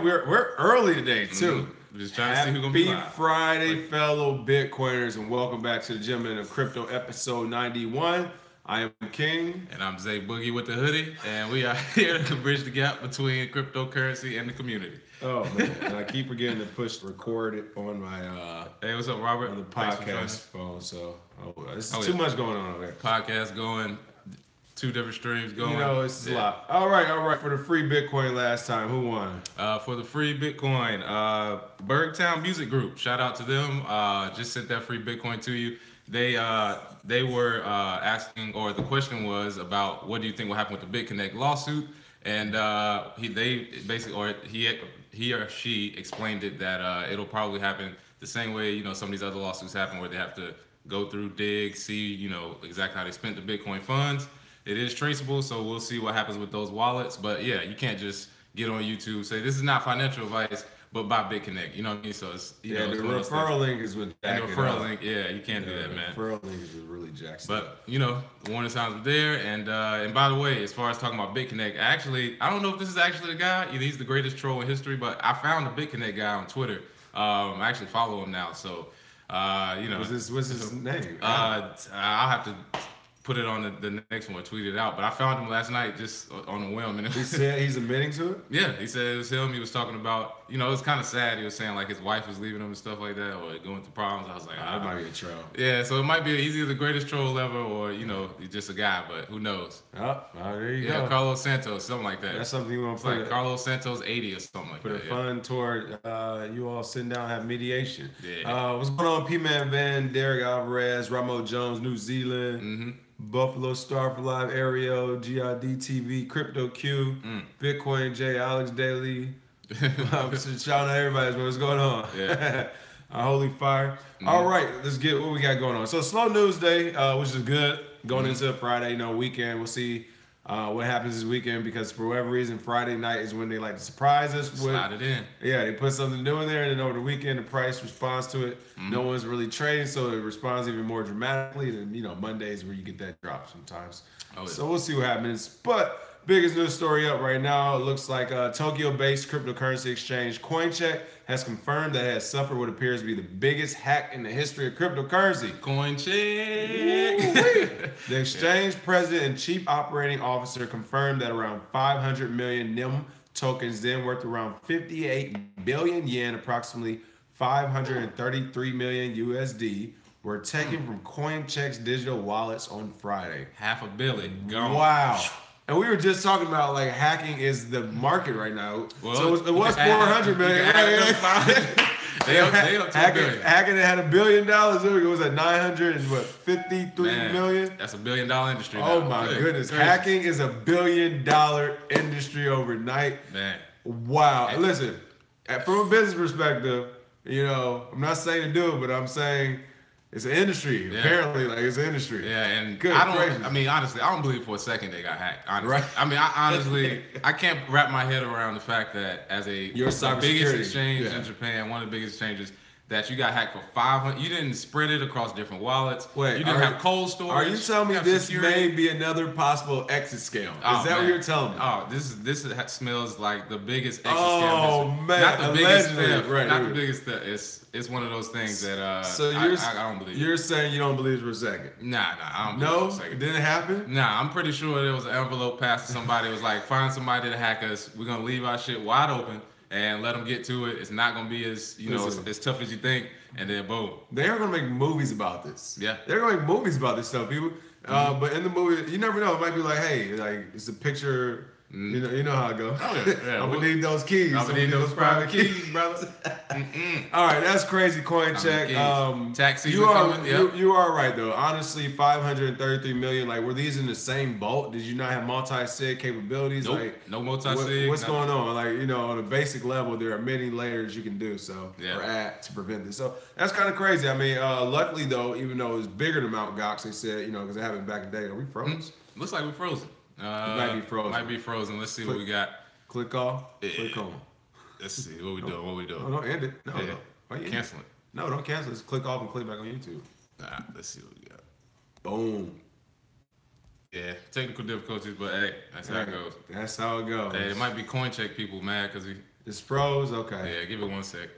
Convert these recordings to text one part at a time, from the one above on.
We're early today too. Just trying to see who's gonna be Happy live. Friday, fellow Bitcoiners, and welcome back to the Gentlemen of Crypto, episode 91. I am King. And I'm Zay Boogie with the hoodie, and we are here to bridge the gap between cryptocurrency and the community. Oh man, and I keep forgetting to push record it on my Hey, what's up, Robert? on the Thanks for joining podcast us. phone. So this is too much going on over there. Podcast going, two different streams going. You know, it's a lot. All right. For the free Bitcoin last time, who won? For the free Bitcoin, Bergtown Music Group. Shout out to them. Just sent that free Bitcoin to you. They were asking, or the question was about what do you think will happen with the BitConnect lawsuit, and he or she explained it that it'll probably happen the same way some of these other lawsuits happen, where they have to go through dig, see exactly how they spent the Bitcoin funds. It is traceable, so we'll see what happens with those wallets. But yeah, you can't just get on YouTube say this is not financial advice, but buy BitConnect. You know what I mean? So it's the referral link is what. And the referral link, yeah, you can't do that, man. The referral link is really Jackson. But the warning signs were there, and by the way, as far as talking about BitConnect, I don't know if this is actually the guy. He's the greatest troll in history, but I found a BitConnect guy on Twitter. I actually follow him now, so What's his name? I'll have to put it on the next one, tweet it out. But I found him last night just on a whim. And he said he's admitting to it? Yeah, he said it was him. He was talking about, it was kind of sad. He was saying like his wife was leaving him and stuff like that, or going through problems. I was like, that might be a troll. Yeah, so it might be, he's either the greatest troll ever, or, he's just a guy, but who knows? Oh, there you go. go. Carlos Santos, something like that. That's something you want to put. Like Carlos Santos 80 or something like that. Put a fund toward you all sitting down and have mediation. Yeah. What's going on? P-Man Van, Derek Alvarez, Ramo Jones, New Zealand, Buffalo Star for Live, Aereo, GID TV, Crypto Q, Bitcoin J, Alex Daly. Shout out to everybody. What's going on? Yeah. Holy fire. All right, let's get what we got going on. So slow news day, which is good. Going into Friday, weekend. We'll see what happens this weekend, because for whatever reason, Friday night is when they like to surprise us. Slide it in. Yeah, they put something new in there, and then over the weekend, the price responds to it. No one's really trading, so it responds even more dramatically. Then, Mondays where you get that drop sometimes. Oh, yeah. So we'll see what happens. But biggest news story up right now, it looks like Tokyo-based cryptocurrency exchange CoinCheck has confirmed that it has suffered what appears to be the biggest hack in the history of cryptocurrency. CoinCheck. The exchange president and chief operating officer confirmed that around 500 million NIM tokens, then worth around 58 billion yen, approximately 533 million USD, were taken from CoinCheck's digital wallets on Friday. $500 million gone. Wow. And we were just talking about like hacking is the market right now. Well, so it was 400 million. They up to billion. Hacking it had $1 billion. It was at 953 million. That's $1 billion industry. Oh now. my Good. goodness. Crazy. Hacking is $1 billion industry overnight. Man. Wow. And listen, from a business perspective, I'm not saying to do it, but I'm saying it's an industry. Yeah. Apparently, it's an industry. Yeah, and Good gracious. honestly, I don't believe for a second they got hacked. Honestly. Right. I can't wrap my head around the fact that as the biggest exchange in Japan, one of the biggest exchanges, that you got hacked for 500. You didn't spread it across different wallets. Wait, you didn't have cold storage. Are you telling me this security. may be another possible exit scam? Is that what you're telling me? Oh, this smells like the biggest exit scam. Oh man, not the biggest allegedly, theft. right? Not the biggest theft. It's one of those things that I don't believe. You're saying you don't believe for a second? Nah, I don't believe No, for a second. it didn't happen. Nah, I'm pretty sure there was an envelope passed to somebody. It was like, find somebody to hack us. We're gonna leave our shit wide open and let them get to it. It's not gonna be as as tough as you think. And then boom. They are gonna make movies about this. Yeah, they're gonna make movies about this stuff, people. But in the movie, you never know. It might be like, hey, like it's a picture. You know how it goes. Oh, yeah. I'm gonna need those keys. I'm gonna need those private keys, brother. All right, that's crazy. CoinCheck. Tax season you are coming. Yep. you are right though. Honestly, 533 million. Like, were these in the same boat? Did you not have multi-sig capabilities? Nope. Like, No multi-sig. What's going on? Like, on a basic level, there are many layers you can do or add to prevent this. So that's kind of crazy. I mean, luckily though, even though it was bigger than Mt. Gox, they said, because they have it back in the day. Are we froze? Looks like we're frozen. It might be frozen. Might be frozen. Let's see what we got. Click off. Yeah. Click on. Let's see what we doing. What we doing? No, don't end it. No, Yeah. no. Why you Cancel it. No, don't cancel it. Just click off and click back on YouTube. Let's see what we got. Boom. Yeah, technical difficulties, but hey, that's how it goes. That's how it goes. Hey, it might be CoinCheck people mad because It's froze. Okay. Yeah, give it 1 sec.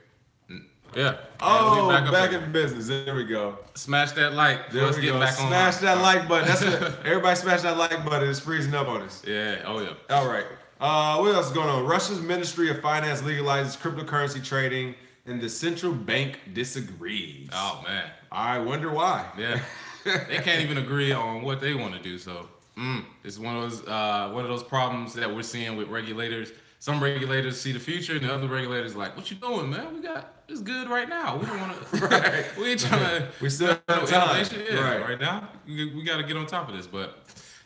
Yeah. Oh, And we back in business. There we go. Smash that like. There Let's we get go. back on. Smash that like button. That's what everybody smash that like button. It's freezing up on us. Yeah. Oh yeah. All right. What else is going on? Russia's Ministry of Finance legalizes cryptocurrency trading, and the central bank disagrees. Oh man. I wonder why. Yeah. They can't even agree on what they want to do. So it's one of those problems that we're seeing with regulators. Some regulators see the future, and the other regulators like, "What you doing, man? It's good right now. We don't want to. Right. We ain't trying to. We still have time. Yeah, right now. We got to get on top of this. But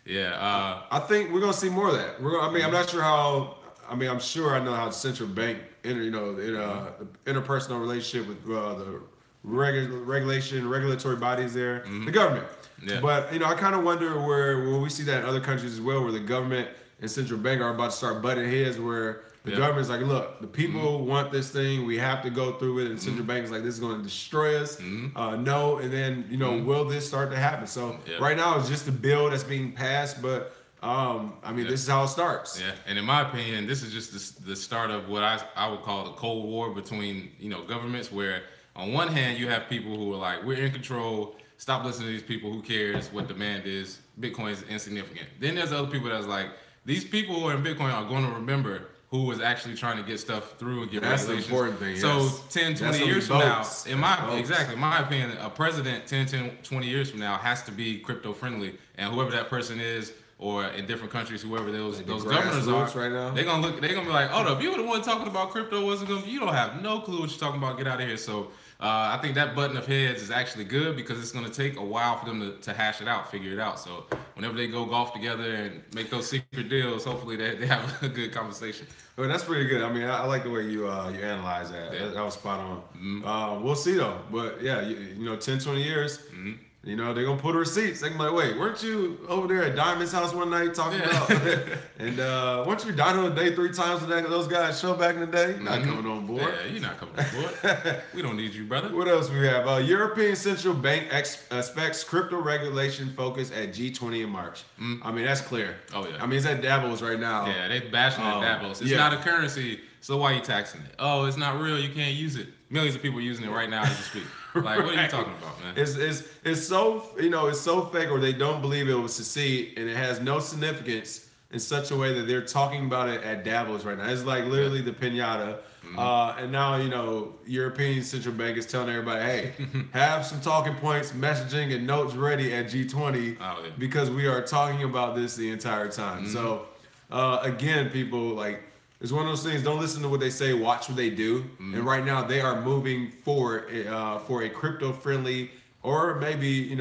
yeah, I think we're gonna see more of that. I'm not sure how. I'm sure I know how the central bank, interpersonal relationship with the regulatory bodies there, the government. Yeah. But I kind of wonder when we see that in other countries as well, where the government and central bank are about to start butting heads, where the government's like, look, the people want this thing, we have to go through it, and central bank is like, this is going to destroy us. No, and then will this start to happen? So right now it's just a bill that's being passed, but this is how it starts. Yeah, and in my opinion, this is just the start of what I would call the Cold War between governments, where on one hand you have people who are like, we're in control, stop listening to these people, who cares what demand is, Bitcoin is insignificant. Then there's other people that's like, these people who are in Bitcoin are going to remember who was actually trying to get stuff through and get regulations. That's the important thing. So 10, 20 years from now, in my opinion, a president 10, 20 years from now has to be crypto friendly, and whoever that person is, or in different countries, whoever those governors are, right now, they're gonna be like, oh, if you were the one talking about crypto, you don't have no clue what you're talking about. Get out of here. So I think that button of heads is actually good, because it's gonna take a while for them to hash it out, figure it out. So whenever they go golf together and make those secret deals, hopefully they have a good conversation. Well, that's pretty good. I like the way you analyze that. Yeah. That was spot on. We'll see though. But yeah, 10, 20 years. They're gonna pull the receipts. They're gonna be like, wait, weren't you over there at Diamond's house one night talking about and weren't you dining on a day 3 times a day? Those guys show back in the day? You're not coming on board. Yeah, you're not coming on board. We don't need you, brother. What else we have? European Central Bank expects crypto regulation focus at G20 in March. That's clear. Oh yeah. It's at Davos right now. Yeah, they bashing at Davos. It's not a currency, so why are you taxing it? Oh, it's not real, you can't use it. Millions of people are using it right now as we speak. Like, what are you talking about, man? It's so it's so fake, or they don't believe it will succeed, and it has no significance in such a way that they're talking about it at Davos right now. It's like literally the piñata. And now European Central Bank is telling everybody, hey, have some talking points, messaging, and notes ready at G20 because we are talking about this the entire time. So again, people, it's one of those things. Don't listen to what they say. Watch what they do. And right now, they are moving forward for a crypto-friendly, or maybe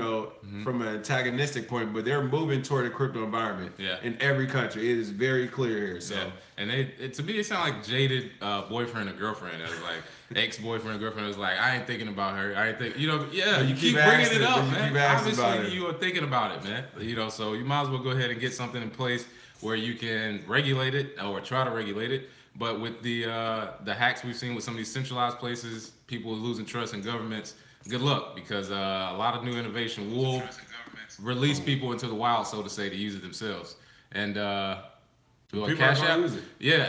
from an antagonistic point, but they're moving toward a crypto environment. In every country, it is very clear here. So, and to me, it sound like jaded boyfriend or girlfriend. It was like ex-boyfriend or girlfriend was like, I ain't thinking about her. I ain't think. You keep bringing it up, man. Obviously, you are thinking about it, man. So you might as well go ahead and get something in place where you can regulate it or try to regulate it. But with the hacks we've seen with some of these centralized places, people losing trust in governments, good luck, because a lot of new innovation will release people into the wild, so to say, to use it themselves. And Cash App,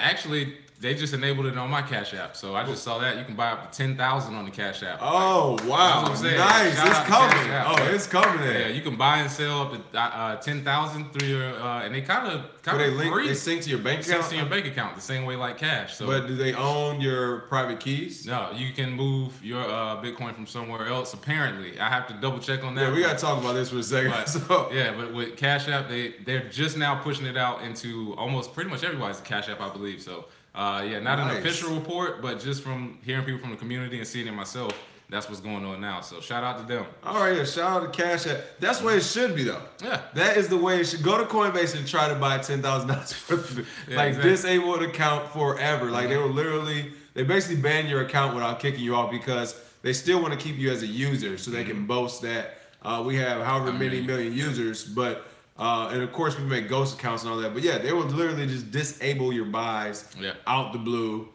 actually, they just enabled it on my Cash App. So I just saw that you can buy up to 10,000 on the Cash App. Oh, wow. Nice. It's coming. It's coming there. Yeah, you can buy and sell up to 10,000 through your, and they kind of free. They sync to your bank account? Sync to your bank account the same way like cash. So, but do they own your private keys? No, you can move your Bitcoin from somewhere else, apparently. I have to double check on that. Yeah, we got to talk about this for a second. But, but with Cash App, they're just now pushing it out into almost pretty much everybody's Cash App, I believe. So, not an official report, but just from hearing people from the community and seeing it myself, that's what's going on now. So shout out to them. All right, shout out to Cash App. That's the way it should be, though. Yeah. That is the way it should. Go to Coinbase and try to buy $10,000 worth of disabled account forever. Like they basically ban your account without kicking you off, because they still want to keep you as a user, so they can boast that we have however many million users, but and of course we make ghost accounts and all that, but they will literally just disable your buys out the blue.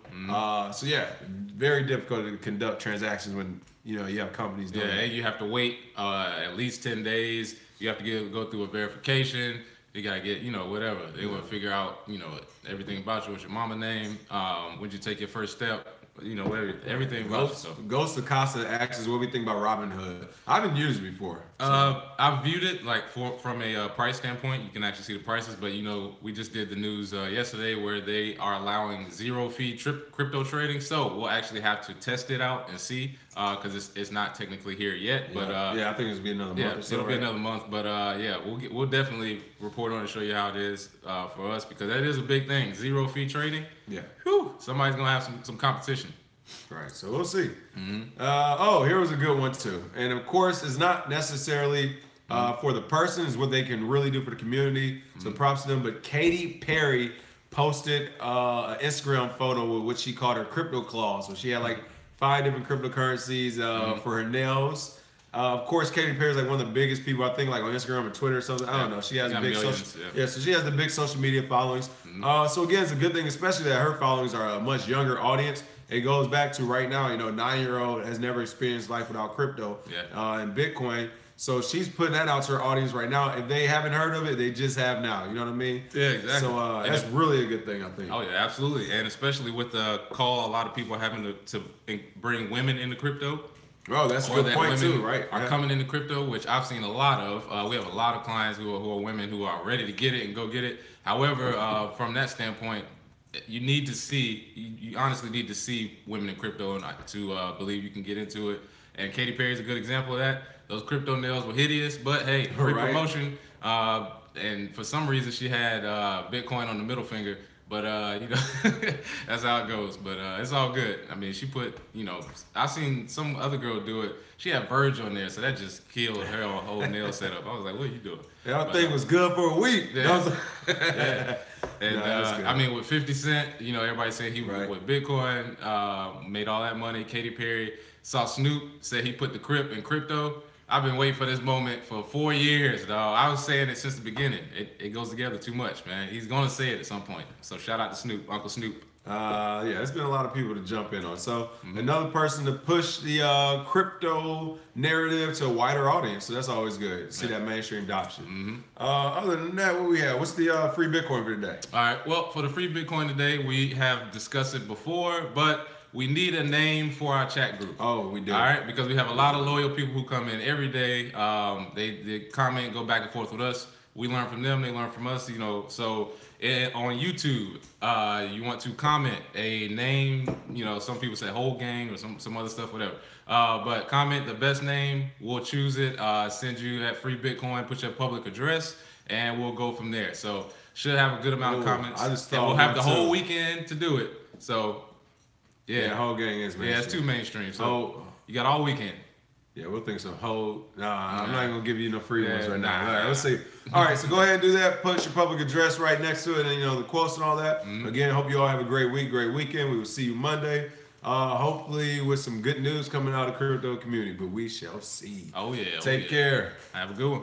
Very difficult to conduct transactions when you have companies doing that. And you have to wait at least 10 days. You have to go through a verification. You gotta get, whatever. They want to figure out, everything about you. What's your mama name? When'd you take your first step? Whatever, everything about yourself. Ghost of Casa asks, what we think about Robinhood. I haven't used it before. I've viewed it like from a price standpoint. You can actually see the prices, but we just did the news yesterday where they are allowing zero fee crypto trading. So we'll actually have to test it out and see because it's not technically here yet. But I think it'll be another month. Or so, it'll be another month. But we'll definitely report on it and show you how it is for us because that is a big thing. Zero fee trading. Yeah. Whew, somebody's gonna have some competition. Right, so we'll see. Here was a good one too, and of course, it's not necessarily for the person; it's what they can really do for the community. So props to them. But Katy Perry posted an Instagram photo with what she called her crypto claws. So she had like 5 different cryptocurrencies for her nails. Of course, Katy Perry is like one of the biggest people I think, like on Instagram or Twitter or something. I don't know. She has big social, so she has the big social media followings. So again, it's a good thing, especially that her followings are a much younger audience. It goes back to right now, 9-year-old has never experienced life without crypto and Bitcoin. So she's putting that out to her audience right now. If they haven't heard of it, they just have now. You know what I mean? Yeah, exactly. So that's really a good thing, I think. Oh, yeah, absolutely. And especially with the call, a lot of people are having to bring women into crypto. Oh, that's a good point too, right? Are coming into crypto, which I've seen a lot of. We have a lot of clients who are women who are ready to get it and go get it. However, from that standpoint, you honestly need to see women in crypto to believe you can get into it. And Katy Perry is a good example of that. Those crypto nails were hideous, but hey, free promotion. And for some reason, she had Bitcoin on the middle finger. But, that's how it goes. But it's all good. I mean, she put, I've seen some other girl do it. She had Verge on there, so that just killed her whole nail setup. I was like, what are you doing? That thing was good for a week. Yeah. And, I mean, with 50 Cent, everybody said he with Bitcoin, made all that money. Katy Perry saw Snoop, said he put the Crip in crypto. I've been waiting for this moment for 4 years, dog. I was saying it since the beginning. It goes together too much, man. He's gonna say it at some point. So shout out to Snoop, Uncle Snoop. It's been a lot of people to jump in on. So another person to push the crypto narrative to a wider audience. So that's always good to see that mainstream adoption. Other than that, what we have? What's the free Bitcoin for today? All right. Well, for the free Bitcoin today, we have discussed it before, but we need a name for our chat group. Oh, we do. All right, because we have a lot of loyal people who come in every day. They comment, go back and forth with us. We learn from them, they learn from us, So on YouTube, you want to comment a name, some people say whole gang or some other stuff, whatever. But comment the best name, we'll choose it, send you that free Bitcoin, put your public address, and we'll go from there. So should have a good amount of comments. And we'll have the whole weekend to do it. So yeah, the whole gang is mainstream. Yeah, it's too mainstream. So you got all weekend. Yeah, we'll think some whole. I'm not even gonna give you no free ones right now. All right, let's see. All right, so go ahead and do that. Put your public address right next to it, and the quotes and all that. Again, hope you all have a great week, great weekend. We will see you Monday. Hopefully with some good news coming out of the crypto community, but we shall see. Oh yeah. Take care. Have a good one.